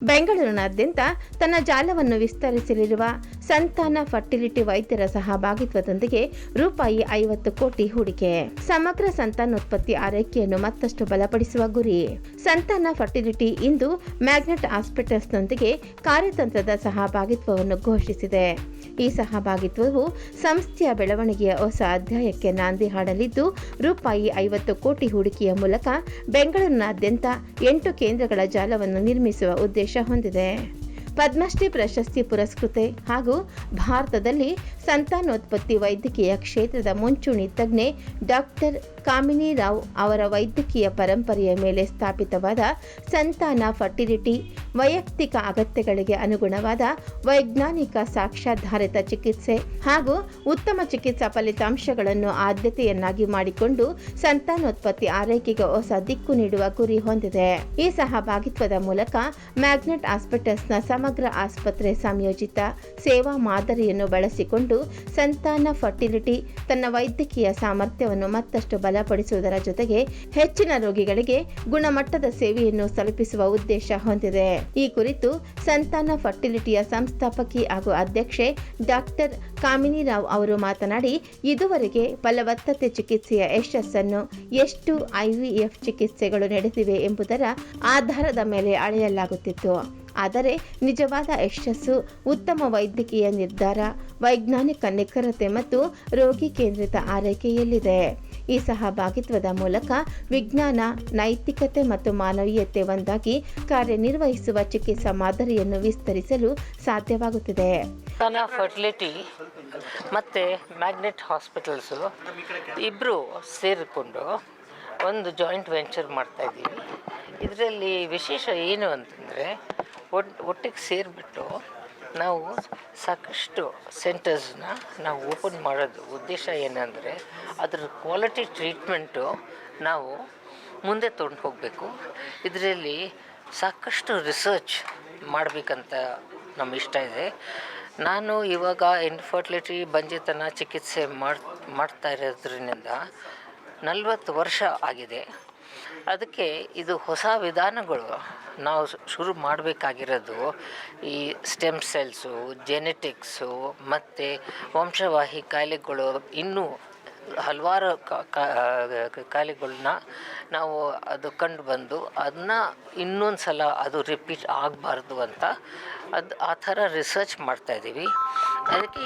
ಬೆಂಗಳೂರಿನಾದ್ಯಂತ ತನ್ನ ಜಾಲವನ್ನು ವಿಸ್ತರಿಸಲಿರುವ ಸಂತಾನ ಫರ್ಟಿಲಿಟಿ ವೈದ್ಯರ ಸಹಭಾಗಿತ್ವದೊಂದಿಗೆ ರೂಪಾಯಿ 50 ಕೋಟಿ ಹೂಡಿಕೆ. ಸಮಗ್ರ ಸಂತಾನೋತ್ಪತ್ತಿ ಆರೈಕೆಯನ್ನು ಮತ್ತಷ್ಟು ಬಲಪಡಿಸುವ ಗುರಿ. ಸಂತಾನ ಫರ್ಟಿಲಿಟಿ ಇಂದು ಮ್ಯಾಗ್ನೆಟ್ ಹಾಸ್ಪಿಟಲ್ಸ್ನೊಂದಿಗೆ ಕಾರ್ಯತಂತ್ರದ ಸಹಭಾಗಿತ್ವವನ್ನು ಘೋಷಿಸಿದೆ. ಈ ಸಹಭಾಗಿತ್ವವು ಸಂಸ್ಥೆಯ ಬೆಳವಣಿಗೆಯ ಹೊಸ ಅಧ್ಯಾಯಕ್ಕೆ ನಾಂದಿ ಹಾಡಲಿದ್ದು, ರೂಪಾಯಿ 50 ಕೋಟಿ ಹೂಡಿಕೆಯ ಮೂಲಕ ಬೆಂಗಳೂರಿನಾದ್ಯಂತ 8 ಕೇಂದ್ರಗಳ ಜಾಲವನ್ನು ನಿರ್ಮಿಸುವ ಉದ್ದೇಶ ಹೊಂದಿದೆ. ಪದ್ಮಶ್ರೀ ಪ್ರಶಸ್ತಿ ಪುರಸ್ಕೃತೆ ಹಾಗೂ ಭಾರತದಲ್ಲಿ ಸಂತಾನೋತ್ಪತ್ತಿ ವೈದ್ಯಕೀಯ ಕ್ಷೇತ್ರದ ಮುಂಚೂಣಿ ತಜ್ಞೆ ಡಾಕ್ಟರ್ ಕಾಮಿನಿ ರಾವ್ ಅವರ ವೈದ್ಯಕೀಯ ಪರಂಪರೆಯ ಮೇಲೆ ಸ್ಥಾಪಿತವಾದ ಸಂತಾನ ಫರ್ಟಿಲಿಟಿ ವೈಯಕ್ತಿಕ ಅಗತ್ಯಗಳಿಗೆ ಅನುಗುಣವಾದ ವೈಜ್ಞಾನಿಕ ಸಾಕ್ಷ್ಯಾಧಾರಿತ ಚಿಕಿತ್ಸೆ ಹಾಗೂ ಉತ್ತಮ ಚಿಕಿತ್ಸಾ ಫಲಿತಾಂಶಗಳನ್ನು ಆದ್ಯತೆಯನ್ನಾಗಿ ಮಾಡಿಕೊಂಡು ಸಂತಾನೋತ್ಪತ್ತಿ ಆರೈಕೆಗೆ ಹೊಸ ದಿಕ್ಕು ನೀಡುವ ಗುರಿ ಹೊಂದಿದೆ. ಈ ಸಹಭಾಗಿತ್ವದ ಮೂಲಕ ಮ್ಯಾಗ್ನೆಟ್ ಹಾಸ್ಪಿಟಲ್ಸ್ನ ಸಮಗ್ರ ಆಸ್ಪತ್ರೆ ಸಂಯೋಜಿತ ಸೇವಾ ಮಾದರಿಯನ್ನು ಬಳಸಿಕೊಂಡು ಸಂತಾನ ಫರ್ಟಿಲಿಟಿ ತನ್ನ ವೈದ್ಯಕೀಯ ಸಾಮರ್ಥ್ಯವನ್ನು ಮತ್ತಷ್ಟು ಬಲಪಡಿಸುವುದರ ಜೊತೆಗೆ ಹೆಚ್ಚಿನ ರೋಗಿಗಳಿಗೆ ಗುಣಮಟ್ಟದ ಸೇವೆಯನ್ನು ತಲುಪಿಸುವ ಉದ್ದೇಶ ಹೊಂದಿದೆ. ಈ ಕುರಿತು ಸಂತಾನ ಫರ್ಟಿಲಿಟಿಯ ಸಂಸ್ಥಾಪಕಿ ಹಾಗೂ ಅಧ್ಯಕ್ಷೆ ಡಾಕ್ಟರ್ ಕಾಮಿನಿ ರಾವ್ ಅವರು ಮಾತನಾಡಿ, ಇದುವರೆಗೆ ಫಲವತ್ತತೆ ಚಿಕಿತ್ಸೆಯ ಯಶಸ್ಸನ್ನು ಎಷ್ಟು IVF ಚಿಕಿತ್ಸೆಗಳು ನಡೆದಿವೆ ಎಂಬುದರ ಆಧಾರದ ಮೇಲೆ ಅಳೆಯಲಾಗುತ್ತಿತ್ತು. ಆದರೆ ನಿಜವಾದ ಯಶಸ್ಸು ಉತ್ತಮ ವೈದ್ಯಕೀಯ ನಿರ್ಧಾರ, ವೈಜ್ಞಾನಿಕ ನಿಖರತೆ ಮತ್ತು ರೋಗಿ ಕೇಂದ್ರಿತ ಆರೈಕೆಯಲ್ಲಿದೆ. ಈ ಸಹಭಾಗಿತ್ವದ ಮೂಲಕ ವಿಜ್ಞಾನ, ನೈತಿಕತೆ ಮತ್ತು ಮಾನವೀಯತೆ ಒಂದಾಗಿ ಕಾರ್ಯನಿರ್ವಹಿಸುವ ಚಿಕಿತ್ಸಾ ಮಾದರಿಯನ್ನು ವಿಸ್ತರಿಸಲು ಸಾಧ್ಯವಾಗುತ್ತಿದೆ. ಫರ್ಟಿಲಿಟಿ ಮತ್ತು ಮ್ಯಾಗ್ನೆಟ್ ಹಾಸ್ಪಿಟಲ್ಸು ಇಬ್ಬರು ಸೇರಿಕೊಂಡು ಒಂದು ಜಾಯಿಂಟ್ ವೆಂಚರ್ ಮಾಡ್ತಾ ಇದ್ದೀವಿ. ಇದರಲ್ಲಿ ವಿಶೇಷ ಏನು ಅಂತಂದರೆ, ಒಟ್ಟಿಗೆ ಸೇರಿಬಿಟ್ಟು ನಾವು ಸಾಕಷ್ಟು ಸೆಂಟರ್ಸ್ನ ನಾವು ಓಪನ್ ಮಾಡೋದು ಉದ್ದೇಶ ಏನಂದರೆ, ಅದರ ಕ್ವಾಲಿಟಿ ಟ್ರೀಟ್ಮೆಂಟು ನಾವು ಮುಂದೆ ತೊಗೊಂಡು ಹೋಗಬೇಕು. ಇದರಲ್ಲಿ ಸಾಕಷ್ಟು ರಿಸರ್ಚ್ ಮಾಡಬೇಕಂತ ನಮ್ಮ ಇಷ್ಟ ಇದೆ. ನಾನು ಇವಾಗ ಇನ್ಫರ್ಟಿಲಿಟಿ ಬಂಜೆತನ ಚಿಕಿತ್ಸೆ ಮಾಡ್ತಾ ಇರೋದ್ರಿಂದ 40 ವರ್ಷ ಆಗಿದೆ. ಅದಕ್ಕೆ ಇದು ಹೊಸ ವಿಧಾನಗಳು ನಾವು ಶುರು ಮಾಡಬೇಕಾಗಿರೋದು ಈ ಸ್ಟೆಮ್ ಸೆಲ್ಸು, ಜೆನೆಟಿಕ್ಸು ಮತ್ತು ವಂಶವಾಹಿ ಕಾಯಿಲೆಗಳು, ಇನ್ನೂ ಹಲವಾರು ಕಾಯಿಲೆಗಳನ್ನ ನಾವು ಅದು ಕಂಡು ಬಂದು ಅದನ್ನ ಇನ್ನೊಂದು ಸಲ ಅದು ರಿಪೀಟ್ ಆಗಬಾರ್ದು ಅಂತ ಆ ಥರ ರಿಸರ್ಚ್ ಮಾಡ್ತಾಯಿದ್ದೀವಿ. ಅದಕ್ಕೆ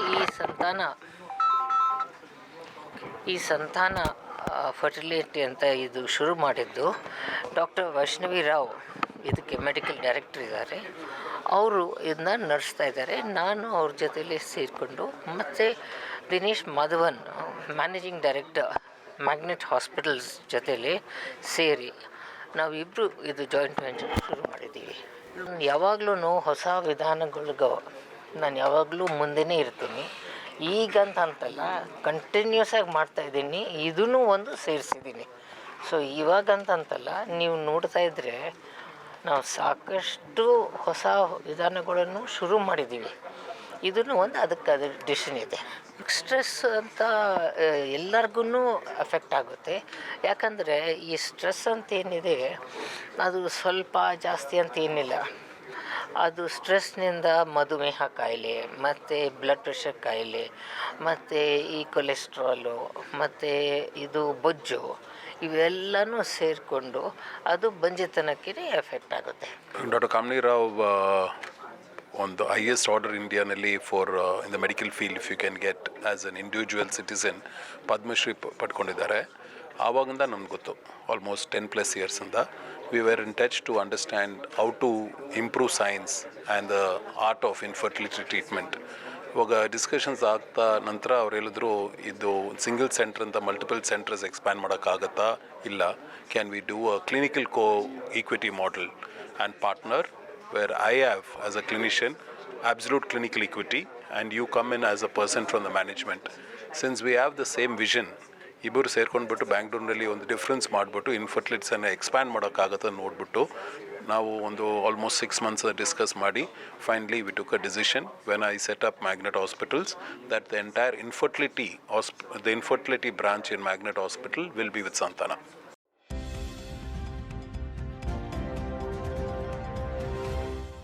ಈ ಸಂತಾನ ಫರ್ಟಿಲಿಟಿ ಅಂತ ಇದು ಶುರು ಮಾಡಿದ್ದು ಡಾಕ್ಟರ್ ವೈಷ್ಣವಿ ರಾವ್, ಇದಕ್ಕೆ ಮೆಡಿಕಲ್ ಡೈರೆಕ್ಟರ್ ಇದ್ದಾರೆ. ಅವರು ಇದನ್ನ ನಡೆಸ್ತಾ ಇದ್ದಾರೆ. ನಾನು ಅವ್ರ ಜೊತೆಯಲ್ಲಿ ಸೇರಿಕೊಂಡು, ಮತ್ತು Dinesh Madhavan, managing director magnet hospitals ಜೊತೆಯಲ್ಲಿ ಸೇರಿ ನಾವಿಬ್ಬರು ಇದು ಜಾಯಿಂಟ್ ವೆಂಚರ್ ಶುರು ಮಾಡಿದ್ದೀವಿ. ಯಾವಾಗಲೂ ಹೊಸ ವಿಧಾನಗಳಿಗೂ ನಾನು ಯಾವಾಗಲೂ ಮುಂದೆನೇ ಇರ್ತೀನಿ. ಈಗಂತ ಅಂತಲ್ಲ, ಕಂಟಿನ್ಯೂಸ್ ಆಗಿ ಮಾಡ್ತಾಯಿದ್ದೀನಿ. ಇದೂ ಒಂದು ಸೇರಿಸಿದ್ದೀನಿ. ಸೊ ಇವಾಗಂತಂತಲ್ಲ, ನೀವು ನೋಡ್ತಾ ಇದ್ದರೆ ನಾವು ಸಾಕಷ್ಟು ಹೊಸ ವಿಧಾನಗಳನ್ನು ಶುರು ಮಾಡಿದ್ದೀವಿ. ಇದನ್ನು ಒಂದು ಅದಕ್ಕೆ ಡಿಸಿಷನ್ ಇದೆ. ಸ್ಟ್ರೆಸ್ ಅಂತ ಎಲ್ಲರಿಗೂ ಎಫೆಕ್ಟ್ ಆಗುತ್ತೆ. ಯಾಕಂದರೆ ಈ ಸ್ಟ್ರೆಸ್ ಅಂತ ಏನಿದೆ ಅದು ಸ್ವಲ್ಪ ಜಾಸ್ತಿ ಅಂತ ಏನಿಲ್ಲ. ಅದು ಸ್ಟ್ರೆಸ್ನಿಂದ ಮಧುಮೇಹ ಕಾಯಿಲೆ, ಮತ್ತು ಬ್ಲಡ್ ಪ್ರೆಷರ್ ಕಾಯಿಲೆ, ಮತ್ತು ಈ ಕೊಲೆಸ್ಟ್ರಾಲು, ಮತ್ತು ಇದು ಬೊಜ್ಜು, ಇವೆಲ್ಲನೂ ಸೇರಿಕೊಂಡು ಅದು ಬಂಜೆತನಕ್ಕೆ ಎಫೆಕ್ಟ್ ಆಗುತ್ತೆ. ಡಾಕ್ಟರ್ ಕಾಮಿನಿ ರಾವ್ ಒಂದು highest order ಇಂಡಿಯಾನಲ್ಲಿ for in the medical field, if you can get as an individual citizen Padmashri ಪಡ್ಕೊಂಡಿದ್ದಾರೆ. ಆವಾಗಿಂದ ನಮ್ಗೆ ಗೊತ್ತು, ಆಲ್ಮೋಸ್ಟ್ 10+ years ಇಂದ we were in touch to understand how to improve science and the art of infertility treatment. ಇವಾಗ discussions ಆಗ್ತಾ ನಂತರ ಅವ್ರು ಹೇಳಿದ್ರು, ಇದು ಸಿಂಗಲ್ ಸೆಂಟರ್ ಅಂತ ಮಲ್ಟಿಪಲ್ ಸೆಂಟರ್ಸ್ ಎಕ್ಸ್ಪ್ಯಾಂಡ್ ಮಾಡೋಕ್ಕಾಗತ್ತಾ, ಇಲ್ಲ, can we do a clinical equity model and partner where I have as a clinician absolute clinical equity and you come in as a person from the management. Since we have the same vision, ಇಬ್ಬರು ಸೇರ್ಕೊಂಡ್ಬಿಟ್ಟು ಬ್ಯಾಂಗ್ಳೂರಿನಲ್ಲಿ ಒಂದು difference ಮಾಡಿಬಿಟ್ಟು ಇನ್ಫರ್ಟಿಲಿಟಿಸನ್ನು expand ಮಾಡೋಕ್ಕಾಗತ್ತೆ ನೋಡಿಬಿಟ್ಟು ನಾವು ಒಂದು almost 6 months discuss ಮಾಡಿ finally we took a decision when I set up magnet hospitals that the entire infertility branch in Magnet Hospital will be with Santana.